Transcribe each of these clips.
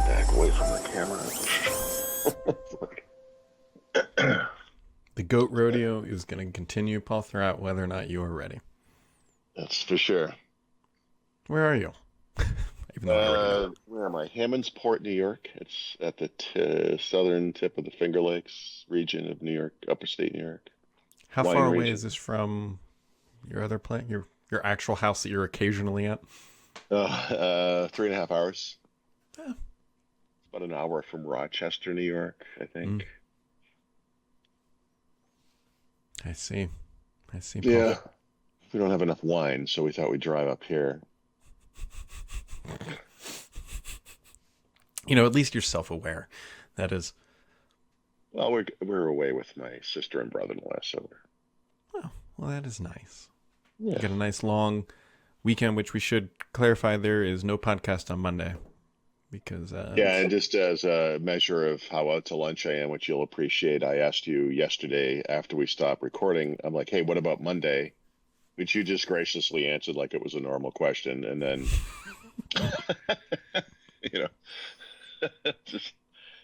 back away from the camera. The goat rodeo is going to continue, Paul, throughout whether or not you are ready. That's for sure. Where are you? Even though I already know. Where am I? Hammondsport, New York. It's at the southern tip of the Finger Lakes region of New York, upper state New York. How Wine far away region. is this from your other place? Your actual house that you're occasionally at? 3.5 hours. Eh, About an hour from Rochester, New York, I mm, think. I see. I see, Paul. Yeah. We don't have enough wine, so we thought we'd drive up here. At least you're self-aware. That is, Well, we're away with my sister and brother-in-law, so well, that is nice. You yeah. got a nice long weekend, which we should clarify there is no podcast on Monday because Yeah, and just as a measure of how out to lunch I am, which you'll appreciate, I asked you yesterday after we stopped recording. I'm like, hey, what about Monday? Which you just graciously answered like it was a normal question, and then you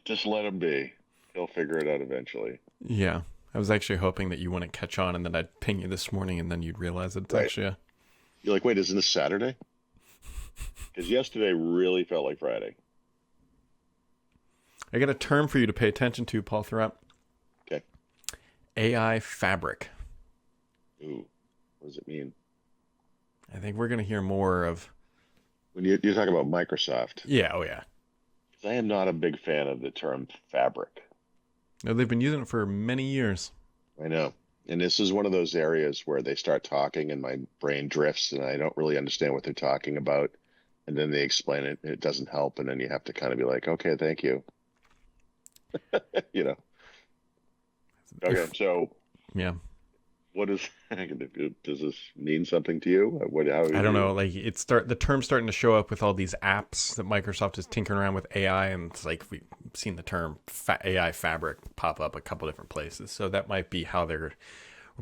just let him be. He'll figure it out eventually. yeah. I was actually hoping that you wouldn't catch on and then I'd ping you this morning and then you'd realize that it's Right. actually You're like, wait, isn't this Saturday? Because yesterday really felt like Friday. I got a term for you to pay attention to, Paul, throughout. Okay. AI fabric. Ooh, what does it mean? I think we're going to hear more of. When you talk about Microsoft, Yeah, oh yeah. 'cause I am not a big fan of the term fabric. No, they've been using it for many years. I know. And this is one of those areas where they start talking and my brain drifts and I don't really understand what they're talking about. And then they explain it and it doesn't help. And then you have to kind of be like, okay, thank you. You know. Okay, so Yeah. what is does this mean something to you? How I do don't you? know. Like the term's starting to show up with all these apps that Microsoft is tinkering around with AI, and it's like we've seen the term AI fabric pop up a couple different places. So that might be how we're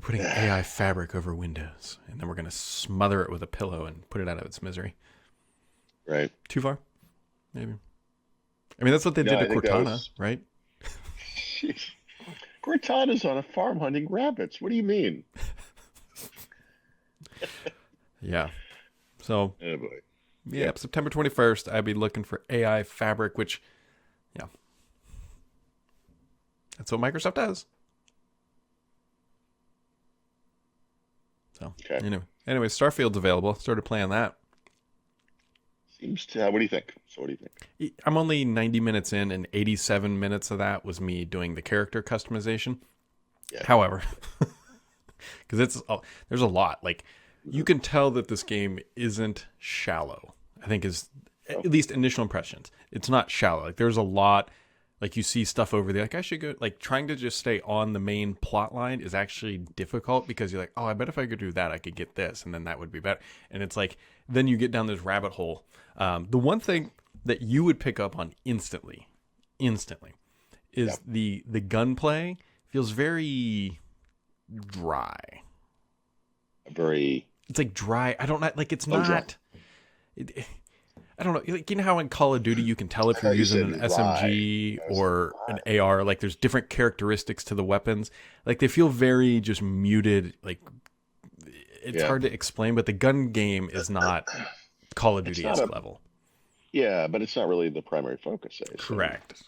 putting AI fabric over Windows, and then we're going to smother it with a pillow and put it out of its misery. Right. Too far? Maybe. I mean, that's what they No, did to I think that Cortana, was. right? Jeez. Cortana's on a farm hunting rabbits. What do you mean? Yeah. So, Oh boy. yeah, Yep. September 21st, I'd be looking for AI fabric, which, yeah, that's what Microsoft does. So, Okay. anyway, Starfield's available. Started playing that. Seems to. What do you think? So what do you think? I'm only 90 minutes in, and 87 minutes of that was me doing the character customization. Yeah. However, because there's a lot. Like, you Mhm. can tell that this game isn't shallow. I think is Oh, at least initial impressions. It's not shallow. Like, there's a lot. Like, you see stuff over there. Like, I should go. Like, trying to just stay on the main plot line is actually difficult because you're like, oh, I bet if I could do that, I could get this, and then that would be better. And it's like, then you get down this rabbit hole. The one thing that you would pick up on instantly, yeah. is the gunplay feels very dry. Very. It's like dry. I don't know. Like, it's Oh, dry. not. I don't know. Like, you know how in Call of Duty you can tell I if you're thought you using said an rye. SMG I was like, or rye. an AR. Like, there's different characteristics to the weapons. Like, they feel very just muted. Like, it's Yeah. hard to explain, but the gun game is not Call of It's not Duty-esque a. level. Yeah, but it's not really the primary focus, I assume. Correct.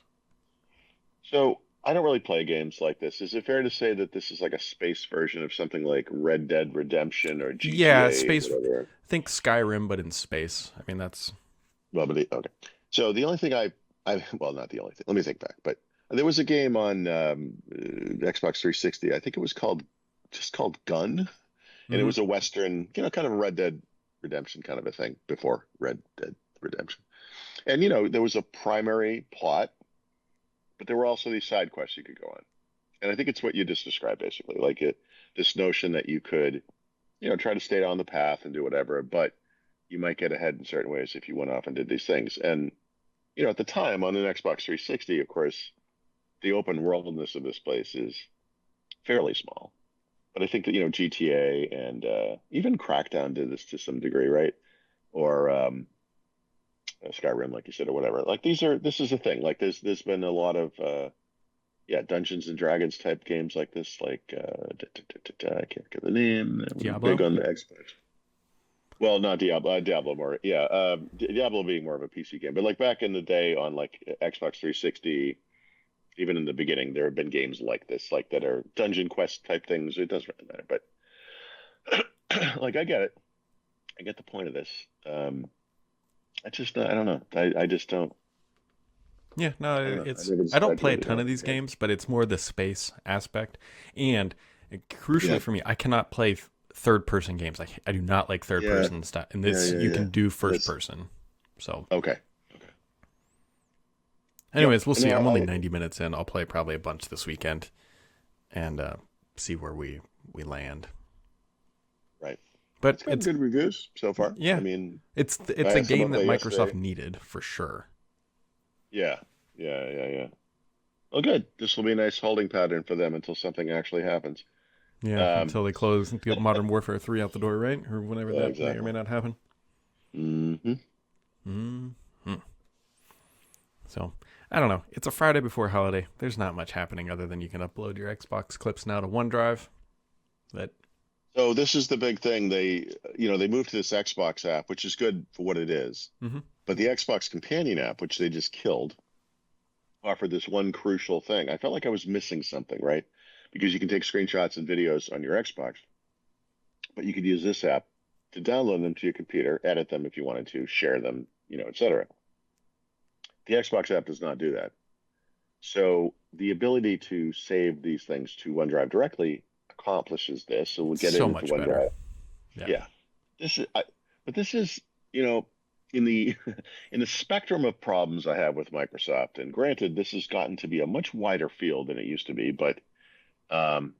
So I don't really play games like this. Is it fair to say that this is like a space version of something like Red Dead Redemption or Yeah, GTA, space. whatever? Think Skyrim, but in space. I mean, that's. Well, but okay. So the only thing well, not the only thing. Let me think back. But there was a game on Xbox 360. I think it was called Gun, and it Mhm. was a Western, kind of a Red Dead Redemption kind of a thing before Red Dead Redemption. And there was a primary plot, but there were also these side quests you could go on. And I think it's what you just described basically, like this notion that you could, try to stay on the path and do whatever, but you might get ahead in certain ways if you went off and did these things. And at the time on an Xbox 360, of course, the open worldness of this place is fairly small. But I think that GTA and even Crackdown did this to some degree, right? Or Skyrim, like you said, or whatever. Like this is a thing. Like there's been a lot of Dungeons and Dragons type games like this. Like I can't get the name. Diablo. Big on the Xbox. Well, not Diablo. Diablo more. Yeah, Diablo being more of a PC game, but like back in the day on like Xbox 360, even in the beginning, there have been games like this, like that are dungeon quest type things. It doesn't really matter, but like I get it. I get the point of this. I just I don't know. I just don't. Yeah, I don't no, know. it's I don't play a ton of these games, but it's more the space aspect, and crucially Yeah. for me, I cannot play third person games. I do not like third Yeah. person stuff, and this Yeah. you can do first This person. So, okay. anyways, we'll Yep. see. No, I'm only 90 minutes in. I'll play probably a bunch this weekend, and see where we land. Right. But It's got good reviews so far. yeah, I mean, it's I a asked game about that that Microsoft yesterday. needed for sure. Yeah. Yeah. Well, good. This will be a nice holding pattern for them until something actually happens. Yeah, Um, until they close and get Modern Warfare 3 out the door, right? Or whenever yeah, that may or exactly. may not happen. Hmm. hmm So, I don't know. It's a Friday before holiday. There's not much happening other than you can upload your Xbox clips now to OneDrive. That So this is the big thing. They moved to this Xbox app, which is good for what it is. hmm But the Xbox Companion app, which they just killed, offered this one crucial thing. I felt like I was missing something, right? Because you can take screenshots and videos on your Xbox, but you could use this app to download them to your computer, edit them if you wanted to, share them, etc. The Xbox app does not do that. So the ability to save these things to OneDrive directly accomplishes this. So we'll it's get it so into much better. OneDrive. Yeah. Yeah. But this is, in the in the spectrum of problems I have with Microsoft, and granted, this has gotten to be a much wider field than it used to be, but um,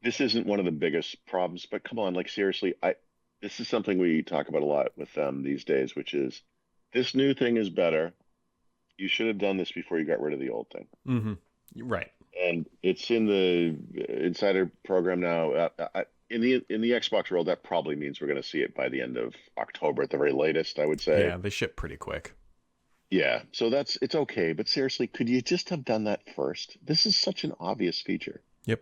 this isn't one of the biggest problems. But come on, like seriously, this is something we talk about a lot with them these days, which is this new thing is better. You should have done this before you got rid of the old thing. hmm Right. And it's in the insider program now. In the Xbox world, that probably means we're going to see it by the end of October at the very latest, I would say. Yeah, they ship pretty quick. Yeah, so it's okay, but seriously, could you just have done that first? This is such an obvious feature. Yep.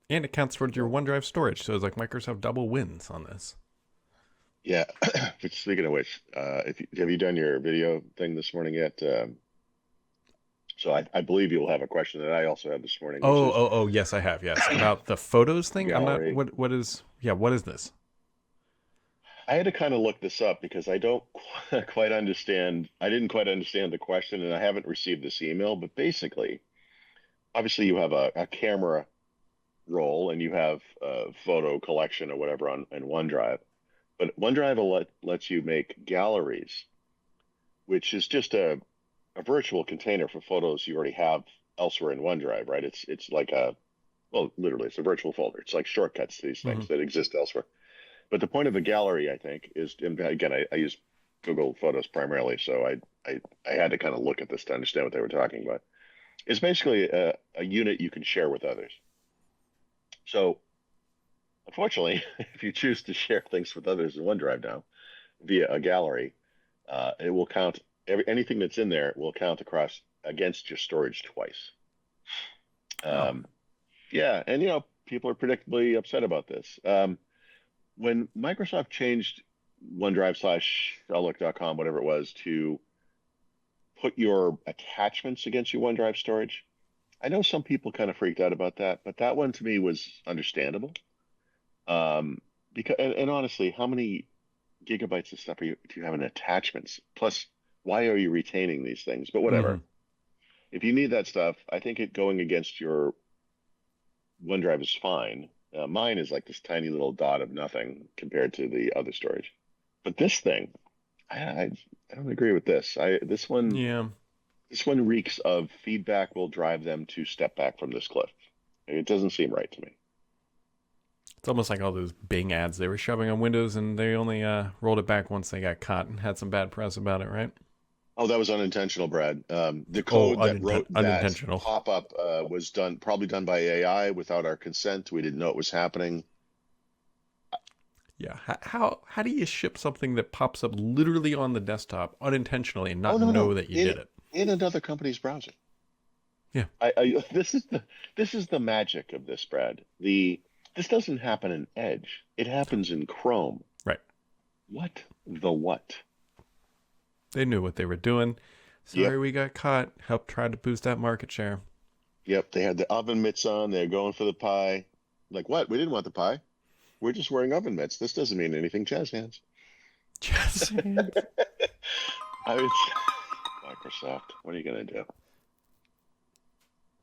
And it counts towards your OneDrive storage, so it's like Microsoft double wins on this. Yeah. But speaking of which, have you done your video thing this morning yet? So I believe you'll have a question that I also had this morning, which is Oh, yes, I have. Yes, about the photos thing. I'm not. gallery. What is? Yeah, what is this? I had to kind of look this up because I don't quite understand. I didn't quite understand the question, and I haven't received this email. But basically, obviously, you have a camera roll and you have a photo collection or whatever on in OneDrive. But OneDrive lets you make galleries, which is just a virtual container for photos you already have elsewhere in OneDrive, right? It's like well, literally, it's a virtual folder. It's like shortcuts to these hmm things that exist elsewhere. But the point of a gallery, I think, is, and again, I use Google Photos primarily, so I had to kind of look at this to understand what they were talking about. It's basically a unit you can share with others. So, unfortunately, if you choose to share things with others in OneDrive now via a gallery, it will count anything that's in there will count across against your storage twice. Oh, Um, yeah, and people are predictably upset about this. When Microsoft changed OneDrive slash Outlook.com, whatever it was, to put your attachments against your OneDrive storage, I know some people kind of freaked out about that, but that one to me was understandable. Um, because and honestly, how many gigabytes of stuff do you have in attachments? Plus, why are you retaining these things? But hmm whatever. If you need that stuff, I think it going against your OneDrive is fine. Mine is like this tiny little dot of nothing compared to the other storage. But this thing, I don't agree with this. yeah. This one reeks of feedback will drive them to step back from this cliff. It doesn't seem right to me. It's almost like all those Bing ads they were shoving on Windows, and they only rolled it back once they got caught and had some bad press about it, right? Oh, that was unintentional, Brad. The Oh, code that wrote that unintentional. pop-up was probably done by AI without our consent. We didn't know it was happening. Yeah. How do you ship something that pops up literally on the desktop unintentionally and Oh not no, know no, that you did it? in another company's browser. Yeah. This is the magic of this, Brad. This doesn't happen in Edge. It happens in Chrome. Right. What the what? They knew what they were doing. Sorry Yep, we got caught. Helped try to boost that market share. yep. They had the oven mitts on. They're going for the pie. Like what? We didn't want the pie. We're just wearing oven mitts. This doesn't mean anything, jazz hands. Just saying. I mean, Microsoft. What are you gonna do?